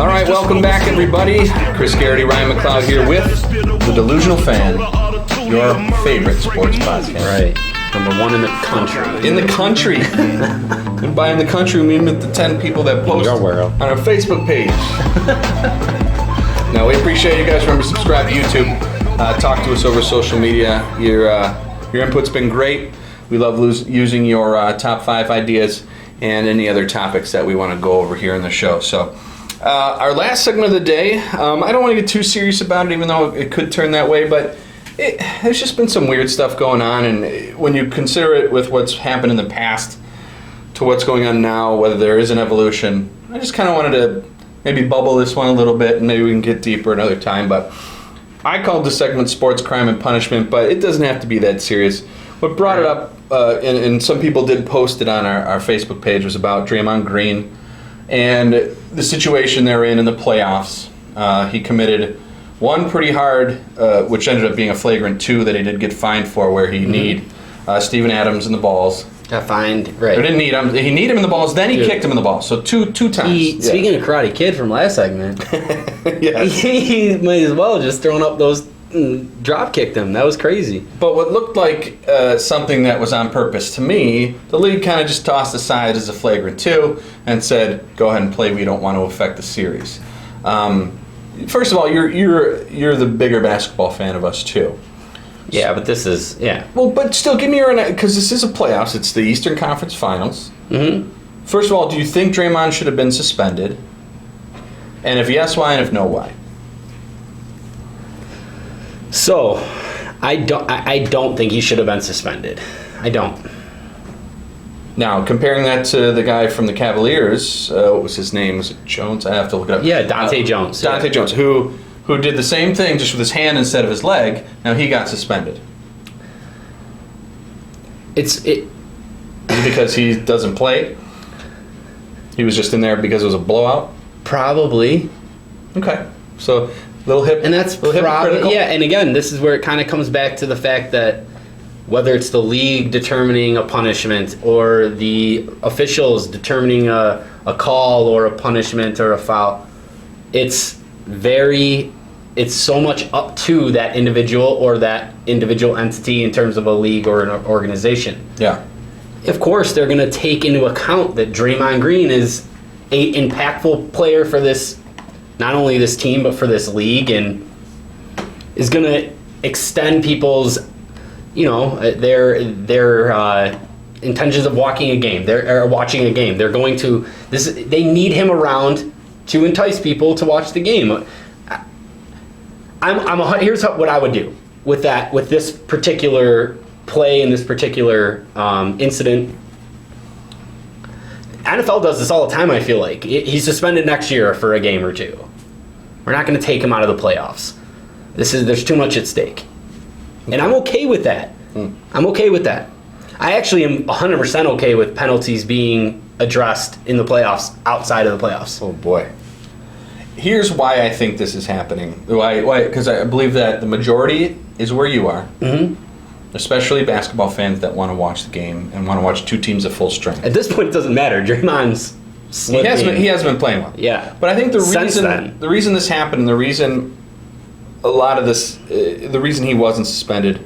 All right, welcome back, everybody. Chris Geraghty, Ryan McCloud here with the Delusional Fan, your favorite sports podcast. Right. Number one in the country. In the country. And by in the country, we mean the 10 people that post on our Facebook page. Now, we appreciate you guys. Remember, subscribe to YouTube. Talk to us over social media. Your input's been great. We love using your top 5 ideas and any other topics that we want to go over here in the show. So, our last segment of the day, I don't want to get too serious about it, even though it could turn that way, but there's just been some weird stuff going on, and when you consider it with what's happened in the past to what's going on now, whether there is an evolution, I just kind of wanted to maybe bubble this one a little bit, and maybe we can get deeper another time. But I called the segment Sports, Crime, and Punishment, but it doesn't have to be that serious. What brought it up, and some people did post it on our Facebook page, was about Draymond Green and the situation they're in the playoffs. He committed one pretty hard, which ended up being a flagrant 2 that he did get fined for, where he kneed Steven Adams in the balls. Got fined, right. Or didn't need him. He kneed him in the balls, then he kicked him in the balls. So two times. Speaking of Karate Kid from last segment, yes. he might as well just thrown up those drop kicked him. That was crazy. But what looked like something that was on purpose to me, the league kind of just tossed aside as a flagrant 2 and said, "Go ahead and play. We don't want to affect the series." First of all, you're the bigger basketball fan of us too. Yeah, but this is Well, but still, give me your, because this is a playoffs. It's the Eastern Conference Finals. Mm-hmm. First of all, do you think Draymond should have been suspended? And if yes, why? And if no, why? So, I don't think he should have been suspended. I don't. Now, comparing that to the guy from the Cavaliers, what was his name? Was it Jones? I have to look it up. Yeah, Dante Jones. Dante Jones, who did the same thing just with his hand instead of his leg. Now he got suspended. Is it because he doesn't play? He was just in there because it was a blowout? Probably. Okay. So, little hip. And that's probably, and again, this is where it kind of comes back to the fact that whether it's the league determining a punishment or the officials determining a call or a punishment or a foul, it's so much up to that individual or that individual entity in terms of a league or an organization. Yeah. Of course, they're going to take into account that Draymond Green is an impactful player for this, not only this team, but for this league, and is going to extend people's, their intentions of watching a game. They're watching a game. They're going to they need him around to entice people to watch the game. Here's what I would do with this particular play and this particular incident. NFL does this all the time, I feel like. He's suspended next year for a game or 2. We're not going to take him out of the playoffs. There's too much at stake. And I'm okay with that. I'm okay with that. I actually am 100% okay with penalties being addressed in the playoffs, outside of the playoffs. Oh, boy. Here's why I think this is happening. Why? Because I believe that the majority is where you are. Mm-hmm. Especially basketball fans that want to watch the game and want to watch 2 teams at full strength. At this point, it doesn't matter. Draymond's slipping. He hasn't been playing well. Yeah. But I think the reason this happened, the reason the reason he wasn't suspended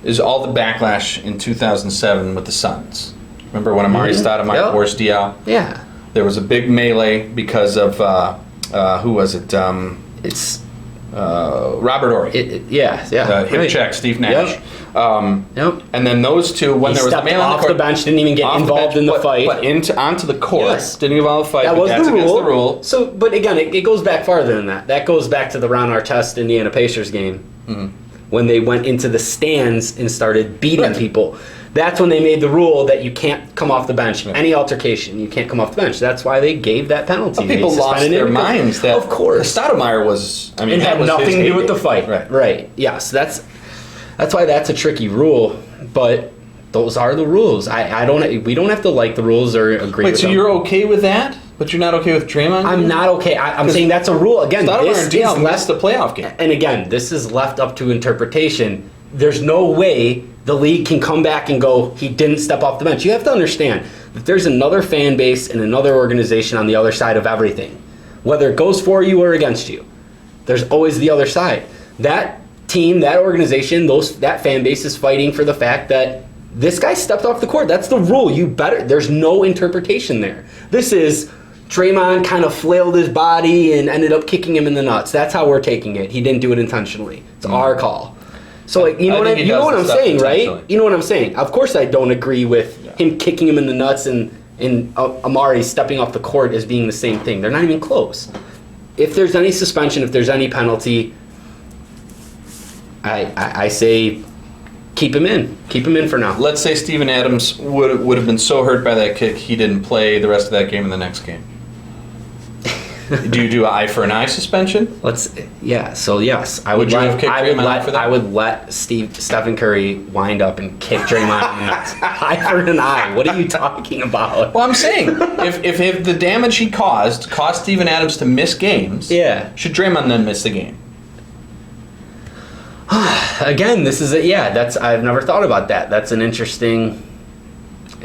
is all the backlash in 2007 with the Suns. Remember when Amari Stoudemire forced Diaw? Yeah. There was a big melee because of who was it? It's Robert Horry. Hip check, Steve Nash. And then those two, when there was a man on the bench, didn't even get involved in the fight. But onto the court, didn't involve the fight. That was that's against the rule. So, but again, it goes back farther than that. That goes back to the Ron Artest Indiana Pacers game when they went into the stands and started beating people. That's when they made the rule that you can't come off the bench. Yeah. Any altercation, you can't come off the bench. That's why they gave that penalty. Well, people lost their minds. That of course, Stoudemire was. It had nothing to do with the fight. Right. Yes, that's why that's a tricky rule. But those are the rules. We don't have to like the rules or agree with them. Wait, so you're okay with that? But you're not okay with Draymond? I'm not okay. I'm saying that's a rule. Again, this is left the playoff game. And again, this is left up to interpretation. There's no way the league can come back and go, he didn't step off the bench. You have to understand that there's another fan base and another organization on the other side of everything. whether it goes for you or against you. There's always the other side. That team, that organization, that fan base is fighting for the fact that this guy stepped off the court. That's the rule. There's no interpretation there. This is Draymond kind of flailed his body and ended up kicking him in the nuts. That's how we're taking it. He didn't do it intentionally. It's our call. So, like, you know what I'm saying, right? You know what I'm saying. Of course, I don't agree with him kicking him in the nuts and Amari stepping off the court as being the same thing. They're not even close. If there's any suspension, if there's any penalty, I say keep him in. Keep him in for now. Let's say Steven Adams would have been so hurt by that kick he didn't play the rest of that game in the next game. Do you do an eye for an eye suspension? So yes, I would let Stephen Curry wind up and kick Draymond in the nuts. Eye for an eye. What are you talking about? Well, I'm saying if the damage he caused Steven Adams to miss games, should Draymond then miss the game? Again, this is I've never thought about that. That's an interesting.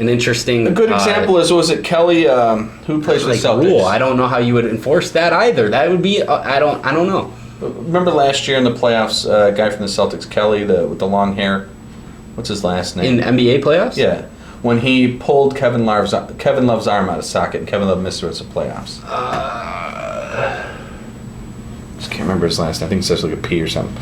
A good example was it Kelly who plays for the Celtics? Rule. I don't know how you would enforce that either. That would be I don't know. Remember last year in the playoffs, a guy from the Celtics, Kelly, with the long hair. What's his last name? In NBA playoffs? Yeah, when he pulled Kevin Love's arm out of socket, and Kevin Love missed the rest of the playoffs. Just can't remember his last name. I think it says like a P or something.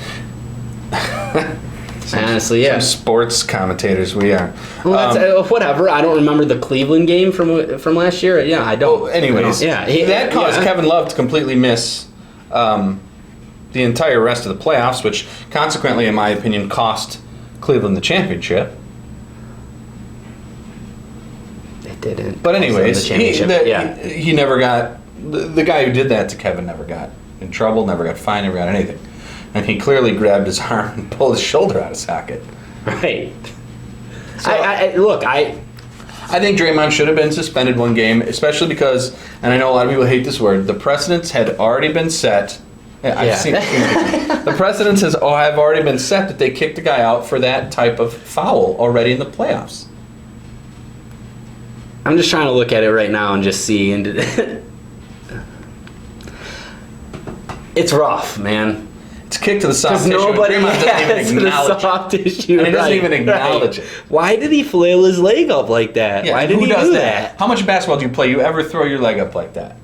Honestly, yeah. Some sports commentators we are. Well, that's, whatever. I don't remember the Cleveland game from last year. Yeah, I don't. Well, anyways, that caused Kevin Love to completely miss the entire rest of the playoffs, which consequently, in my opinion, cost Cleveland the championship. It didn't. But anyways, he never got the guy who did that to Kevin never got in trouble, never got fined, never got anything. And he clearly grabbed his arm and pulled his shoulder out of socket. Right. So, I think Draymond should have been suspended one game, especially because, and I know a lot of people hate this word, the precedents had already been set. I've seen the precedents have already been set that they kicked a guy out for that type of foul already in the playoffs. I'm just trying to look at it right now and just see. And it's rough, man. It's a kick to the soft tissue. Nobody has the soft tissue. And he doesn't even acknowledge it. Why did he flail his leg up like that? Yeah, why did he do that? How much basketball do you play? You ever throw your leg up like that?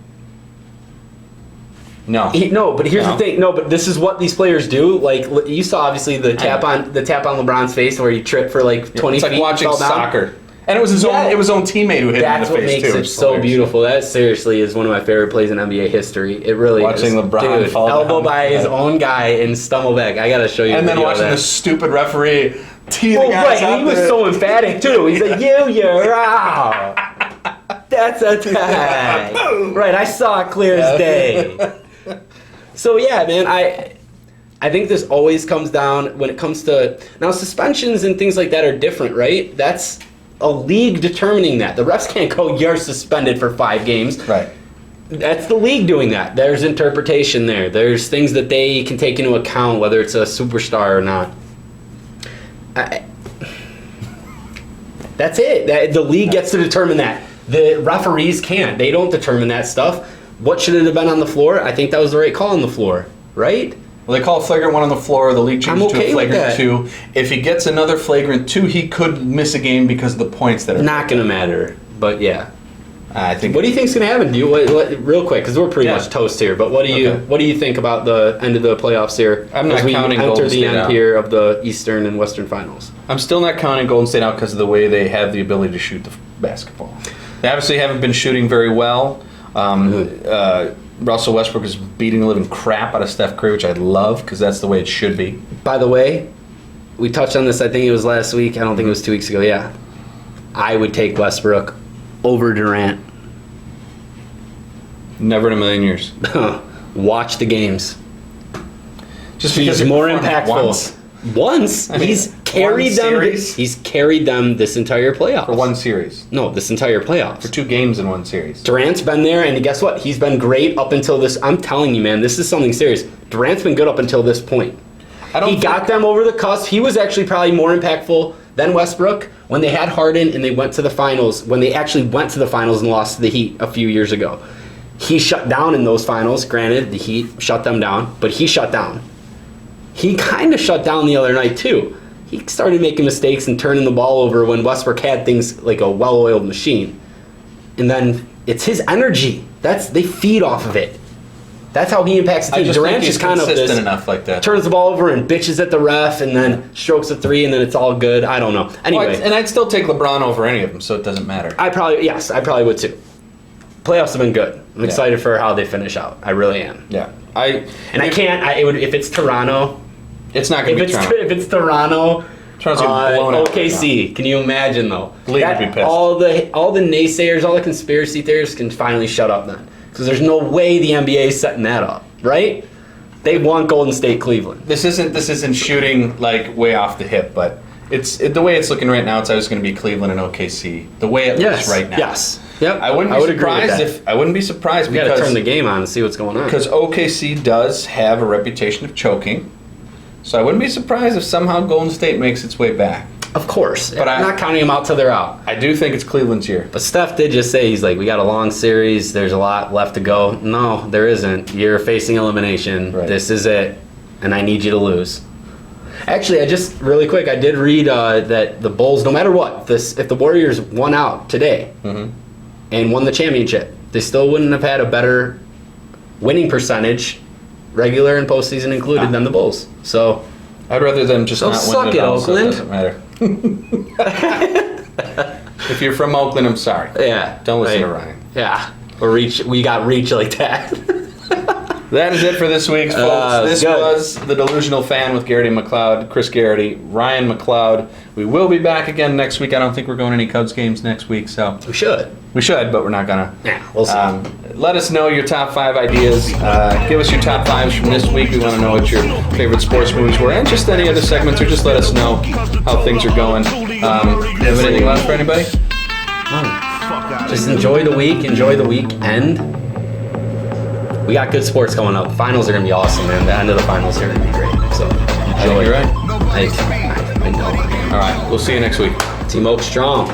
No. But here's the thing. No, but this is what these players do. Like, you saw obviously the tap on LeBron's face where he tripped for like 20 feet. It's like watching soccer. And it was his own teammate who hit him in the face too. That's what makes it so beautiful. That seriously is one of my favorite plays in NBA history. It really is. Watching LeBron fall elbow down by his own guy and stumble back. I gotta show you. And then watching the stupid referee tee the guys out. And he was so emphatic too. He's like, you're out. That's a tie. Right, I saw it clear as day. So yeah, man, I think this always comes down when it comes to now suspensions and things like that are different, right? That's a league determining that. The refs can't go, you're suspended for 5 games. Right. That's the league doing that. There's interpretation there. There's things that they can take into account, whether it's a superstar or not. That's it. The league gets to determine that. The referees can't. They don't determine that stuff. What should it have been on the floor? I think that was the right call on the floor, right? Well, they call a flagrant 1 on the floor. The league changes to a flagrant 2. If he gets another flagrant 2, he could miss a game because of the points that are not going to matter. But yeah, I think. What do you think's going to happen? Real quick, because we're pretty much toast here. But what do you think about the end of the playoffs here? I'm not counting Golden State out. Enter the end here of the Eastern and Western Finals. I'm still not counting Golden State out because of the way they have the ability to shoot the basketball. They obviously haven't been shooting very well. Russell Westbrook is beating the living crap out of Steph Curry, which I love because that's the way it should be. By the way, we touched on this, I think it was last week. I don't think it was 2 weeks ago. Yeah. I would take Westbrook over Durant. Never in a million years. Watch the games. Just because he's more impactful. Once I mean, he's carried them. He's carried them this entire playoff. For one series. No, this entire playoff. For 2 games in one series. Durant's been there, and guess what? He's been great up until this. I'm telling you, man, this is something serious. Durant's been good up until this point. He got them over the cusp. He was actually probably more impactful than Westbrook when they had Harden and they went to the finals. When they actually went to the finals and lost to the Heat a few years ago. He shut down in those finals. Granted, the Heat shut them down, but he shut down. He kind of shut down the other night too. He started making mistakes and turning the ball over when Westbrook had things like a well-oiled machine. And then it's his energy. They feed off of it. That's how he impacts the team. Durant's just kind of consistent enough like that. Turns the ball over and bitches at the ref, and then strokes a three, and then it's all good. I don't know. Anyway, and I'd still take LeBron over any of them, so it doesn't matter. I probably would too. Playoffs have been good. I'm excited for how they finish out. I really am. Yeah, if it's Toronto. It's not going to be Toronto. If it's Toronto. Toronto's getting blown out. OKC. Can you imagine though? League would be pissed. All the naysayers, all the conspiracy theorists can finally shut up then, because there's no way the NBA is setting that up, right? They want Golden State, Cleveland. This isn't shooting like way off the hip, but the way it's looking right now. It's always going to be Cleveland and OKC. The way it looks right now. Yes. Yep. I wouldn't be surprised we got to turn the game on and see what's going on. Because OKC does have a reputation of choking. So I wouldn't be surprised if somehow Golden State makes its way back. Of course. But I'm not counting them out till they're out. I do think it's Cleveland's year. But Steph did just say, he's like, we got a long series. There's a lot left to go. No, there isn't. You're facing elimination. Right. This is it. And I need you to lose. Actually, I did read that the Bulls, no matter what, if the Warriors won out today and won the championship, they still wouldn't have had a better winning percentage, regular and postseason included, than the Bulls. So I'd rather them just not suck win it, all, Oakland. So it doesn't matter. If you're from Oakland, I'm sorry. Yeah. Don't listen to Ryan. Yeah. We got reach like that. That is it for this week's, folks. This was The Delusional Fan with Geraghty McCloud, Chris Geraghty, Ryan McCloud. We will be back again next week. I don't think we're going to any Cubs games next week, so we should. We should, but we're not gonna. Yeah, we'll see. Let us know your top 5 ideas. Give us your top 5s from this week. We want to know what your favorite sports movies were, and just any other segments, or just let us know how things are going. Have anything left for anybody? Just enjoy the week. Enjoy the weekend. We got good sports coming up. Finals are gonna be awesome, man. The end of the finals are gonna be great. So I think you're right. I know. All right, we'll see you next week. Team Oak strong.